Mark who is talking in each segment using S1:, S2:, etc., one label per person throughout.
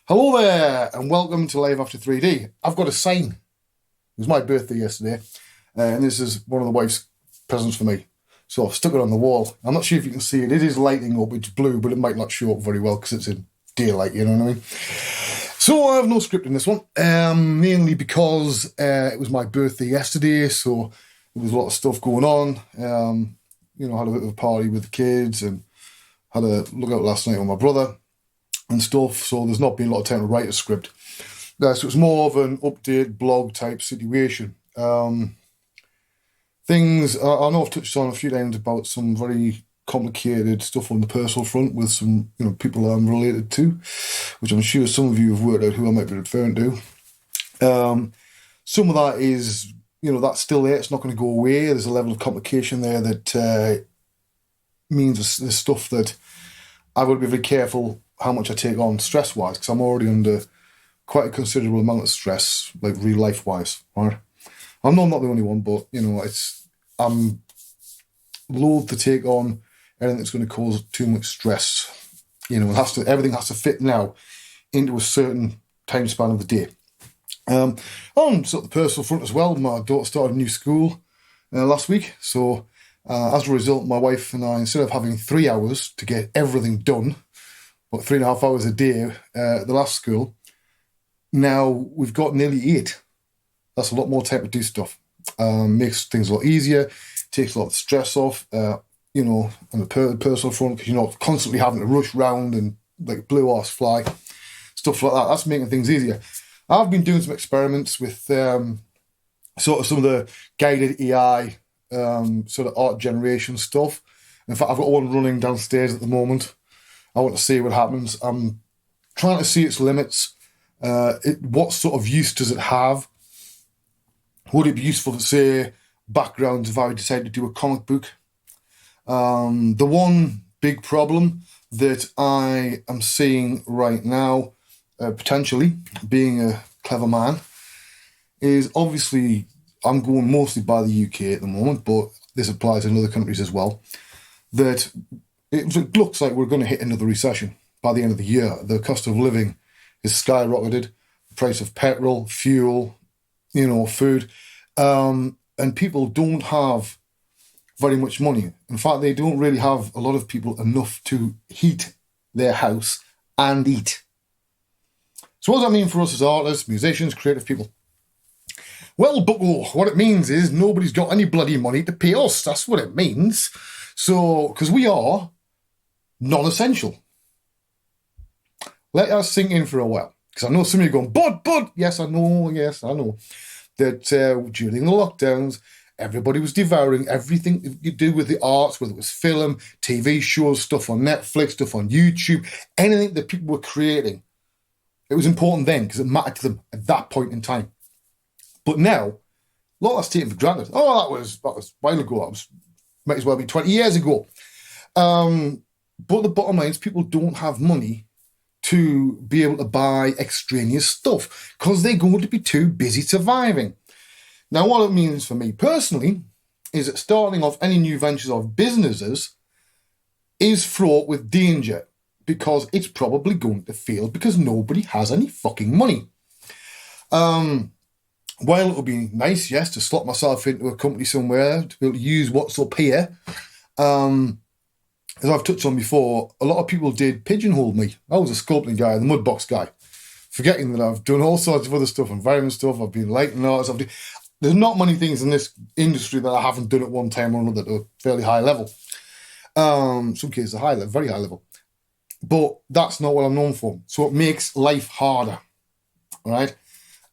S1: Hello there, and welcome to Live After 3D. I've got a sign. It was my birthday yesterday, and this is one of the wife's presents for me. So I've stuck it on the wall. I'm not sure if you can see it. It is lighting up. It's blue, but it might not show up very well because it's in daylight, you know what I mean? So I have no script in this one, mainly because it was my birthday yesterday, so there was a lot of stuff going on. Had a bit of a party with the kids and had a look out last night with my brother and stuff, so there's not been a lot of time to write a script. So it's more of an update blog type situation. Things I know I've touched on a few times about some very complicated stuff on the personal front with some people I'm related to, which I'm sure some of you have worked out who I might be referring to. Some of that is that's still there. It's not going to go away. There's a level of complication there that means there's stuff that I've got to be very careful how much I take on stress-wise, because I'm already under quite a considerable amount of stress, like real life-wise, right? I know I'm not the only one, but I'm loath to take on anything that's going to cause too much stress. Everything has to fit now into a certain time span of the day. On sort of the personal front as well, my daughter started a new school last week, so as a result, my wife and I, instead of having 3 hours to get everything done, but 3.5 hours a day at the last school, now we've got nearly 8. That's a lot more time to do stuff. Makes things a lot easier, takes a lot of stress off, on the personal front, because you're not constantly having to rush round and like blue horse fly, stuff like that. That's making things easier. I've been doing some experiments with sort of some of the guided AI sort of art generation stuff. In fact, I've got one running downstairs at the moment. I want to see what happens. I'm trying to see its limits. What sort of use does it have? Would it be useful to say backgrounds if I decided to do a comic book? The one big problem that I am seeing right now, potentially being a clever man, is obviously I'm going mostly by the UK at the moment, but this applies in other countries as well, that it looks like we're going to hit another recession by the end of the year. The cost of living is skyrocketed, the price of petrol, fuel, food, and people don't have very much money. In fact, they don't really have a lot of people enough to heat their house and eat. So what does that mean for us as artists, musicians, creative people? Well, bucko, what it means is nobody's got any bloody money to pay us. That's what it means. So, because we are non-essential. Let us sink in for a while. Because I know some of you are going, but, yes, I know, that during the lockdowns, everybody was devouring everything you do with the arts, whether it was film, TV shows, stuff on Netflix, stuff on YouTube, anything that people were creating. It was important then because it mattered to them at that point in time. But now, a lot that's taken for granted. Oh, that was a while ago. Might as well be 20 years ago. But the bottom line is people don't have money to be able to buy extraneous stuff because they're going to be too busy surviving. Now, what it means for me personally is that starting off any new ventures of businesses is fraught with danger because it's probably going to fail because nobody has any fucking money. While it would be nice, yes, to slot myself into a company somewhere to be able to use what's up here, as I've touched on before, a lot of people did pigeonhole me. I was a sculpting guy, the mudbox guy, forgetting that I've done all sorts of other stuff, environment stuff, I've been lighting artists, there's not many things in this industry that I haven't done at one time or another to a fairly high level. Some cases are very high level. But that's not what I'm known for. So it makes life harder, right?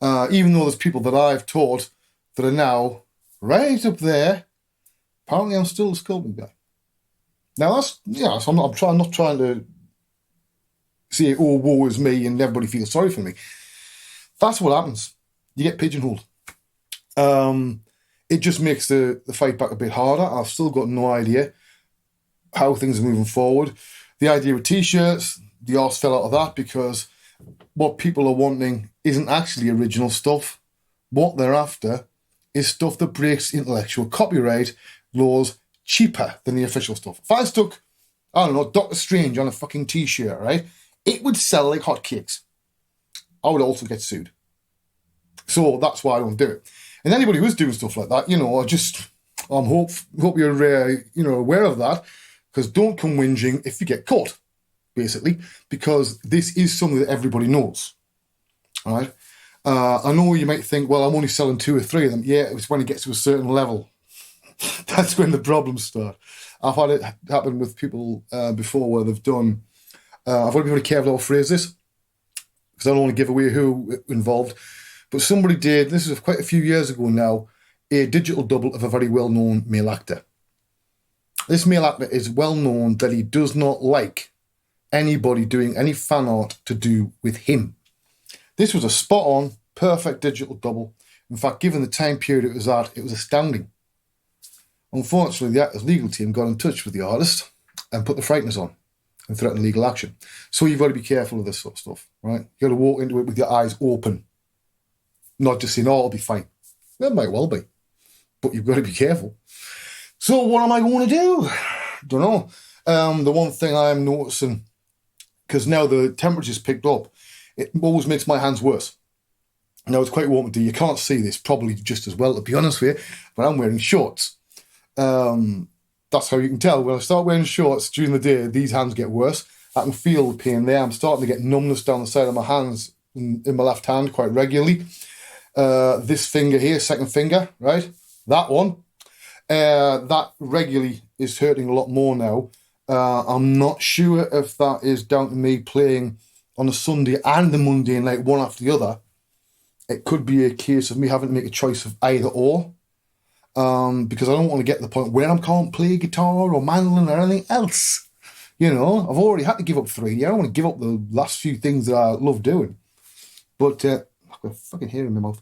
S1: Even though there's people that I've taught that are now right up there, apparently I'm still a sculpting guy. Now so I'm not trying to say, oh, woe is me and everybody feels sorry for me. That's what happens. You get pigeonholed. It just makes the fight back a bit harder. I've still got no idea how things are moving forward. The idea of t-shirts, the arse fell out of that because what people are wanting isn't actually original stuff. What they're after is stuff that breaks intellectual copyright laws cheaper than the official stuff. If I stuck, I don't know, Doctor Strange on a fucking t-shirt, right, it would sell like hotcakes. I would also get sued. So that's why I don't do it. And anybody who's doing stuff like that, I hope you're aware of that, because don't come whinging if you get caught, basically, because this is something that everybody knows. All right. I know you might think, well, I'm only selling 2 or 3 of them. Yeah, it's when it gets to a certain level. That's when the problems start. I've had it happen with people before where they've done. I've got to be very careful how I phrase this, because I don't want to give away who involved. But somebody did, this is quite a few years ago now, a digital double of a very well-known male actor. This male actor is well known that he does not like anybody doing any fan art to do with him. This was a spot-on, perfect digital double. In fact, given the time period it was at, it was astounding. Unfortunately, the actor's legal team got in touch with the artist and put the frighteners on and threatened legal action. So you've got to be careful of this sort of stuff, right? You've got to walk into it with your eyes open, not just saying, oh, it'll be fine. It might well be, but you've got to be careful. So what am I going to do? Don't know. The one thing I'm noticing, because now the temperature's picked up, it always makes my hands worse. Now it's quite warm today. You can't see this probably just as well, to be honest with you, but I'm wearing shorts. That's how you can tell. When I start wearing shorts during the day, these hands get worse. I can feel the pain there. I'm starting to get numbness down the side of my hands in my left hand quite regularly. This finger here, second finger, right? That one. That regularly is hurting a lot more now. I'm not sure if that is down to me playing on a Sunday and the Monday night, one after the other. It could be a case of me having to make a choice of either or. Because I don't want to get to the point where I can't play guitar or mandolin or anything else. I've already had to give up 3D. I don't want to give up the last few things that I love doing. But I've got a fucking hair in my mouth.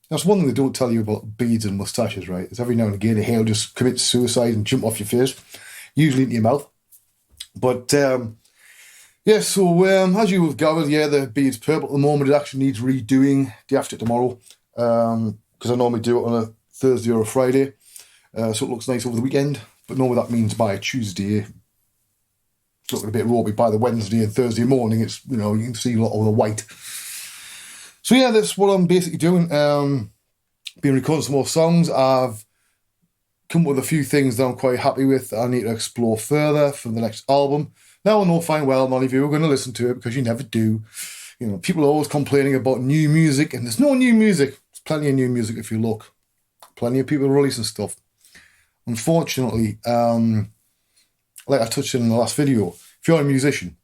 S1: That's one thing they don't tell you about beards and moustaches, right? Is every now and again a hair will just commit suicide and jump off your face, usually into your mouth. But so as you have gathered, the beard's purple at the moment. It actually needs redoing day after tomorrow, because I normally do it on a Thursday or a Friday, so it looks nice over the weekend. But normally that means by Tuesday, it's looking a bit ropey. By the Wednesday and Thursday morning, it's you can see a lot of the white. So that's what I'm basically doing. Been recording some more songs. I've come up with a few things that I'm quite happy with that I need to explore further for the next album. Now I know fine well none of you are going to listen to it, because you never do. People are always complaining about new music, and there's no new music. There's plenty of new music if you look. Plenty of people releasing stuff. Unfortunately, like I touched on in the last video, if you're a musician,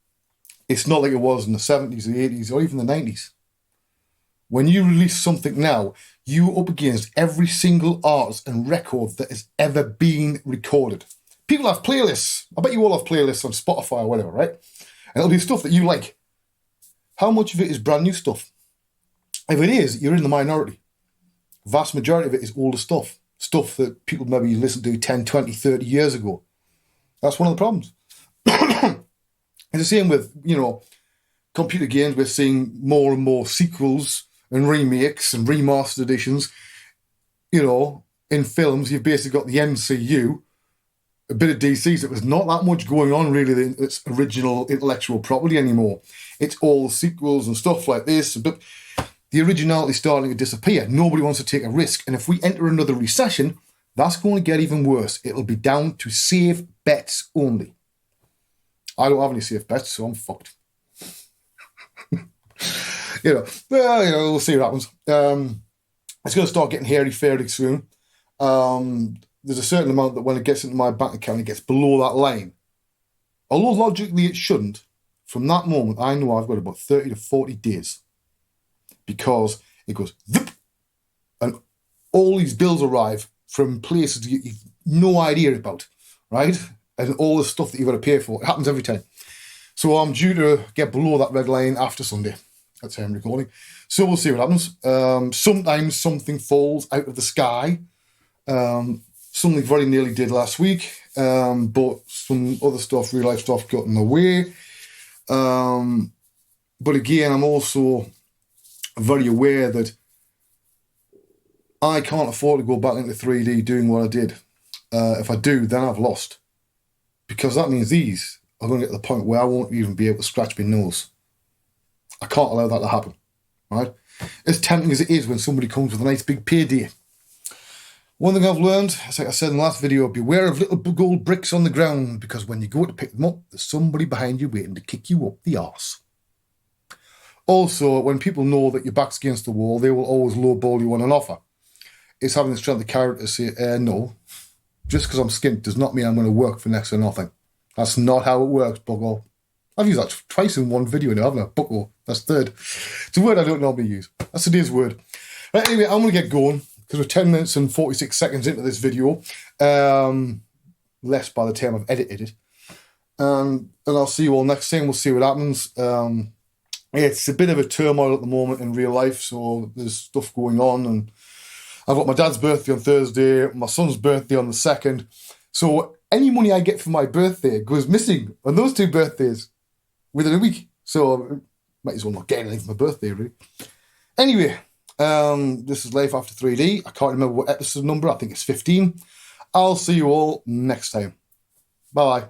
S1: it's not like it was in the 70s, the 80s, or even the 90s. When you release something now, you're up against every single artist and record that has ever been recorded. People have playlists. I bet you all have playlists on Spotify or whatever, right? And it'll be stuff that you like. How much of it is brand new stuff? If it is, you're in the minority. Vast majority of it is older stuff. Stuff that people maybe listened to 10, 20, 30 years ago. That's one of the problems. It's the same with, computer games. We're seeing more and more sequels and remakes and remastered editions. In films, you've basically got the MCU, a bit of DC, so there's not that much going on really in its original intellectual property anymore. It's all sequels and stuff like this, but the originality is starting to disappear. Nobody wants to take a risk. And if we enter another recession, that's going to get even worse. It'll be down to safe bets only. I don't have any safe bets, so I'm fucked. We'll see what happens. It's going to start getting hairy fairly soon. There's a certain amount that when it gets into my bank account, it gets below that line. Although logically it shouldn't, from that moment, I know I've got about 30 to 40 days. Because it goes zip, and all these bills arrive from places you've no idea about, right? And all the stuff that you've got to pay for. It happens every time. So I'm due to get below that red line after Sunday. That's how I'm recording. So we'll see what happens. Sometimes something falls out of the sky. Something very nearly did last week. But some other stuff, real life stuff, got in the way. But again, I'm also very aware that I can't afford to go back into 3D doing what I did. If I do, then I've lost. Because that means are going to get to the point where I won't even be able to scratch my nose. I can't allow that to happen. right? As tempting as it is when somebody comes with a nice big payday. One thing I've learned, as I said in the last video, beware of little gold bricks on the ground, because when you go to pick them up, there's somebody behind you waiting to kick you up the arse. Also, when people know that your back's against the wall, they will always lowball you on an offer. It's having the strength of character to say, no, just because I'm skint does not mean I'm going to work for next to nothing. That's not how it works, bucko. I've used that twice in one video now, haven't I? Bucko. That's third. It's a word I don't normally use. That's today's word. Right, anyway, I'm going to get going, because we're 10 minutes and 46 seconds into this video. Less by the time I've edited it. And I'll see you all next time. We'll see what happens. It's a bit of a turmoil at the moment in real life, so there's stuff going on, and I've got my dad's birthday on Thursday, my son's birthday on the 2nd, so any money I get for my birthday goes missing on those 2 birthdays within a week, so might as well not get anything for my birthday, really. Anyway, this is Life After 3D. I can't remember what episode number, I think it's 15. I'll see you all next time. Bye-bye.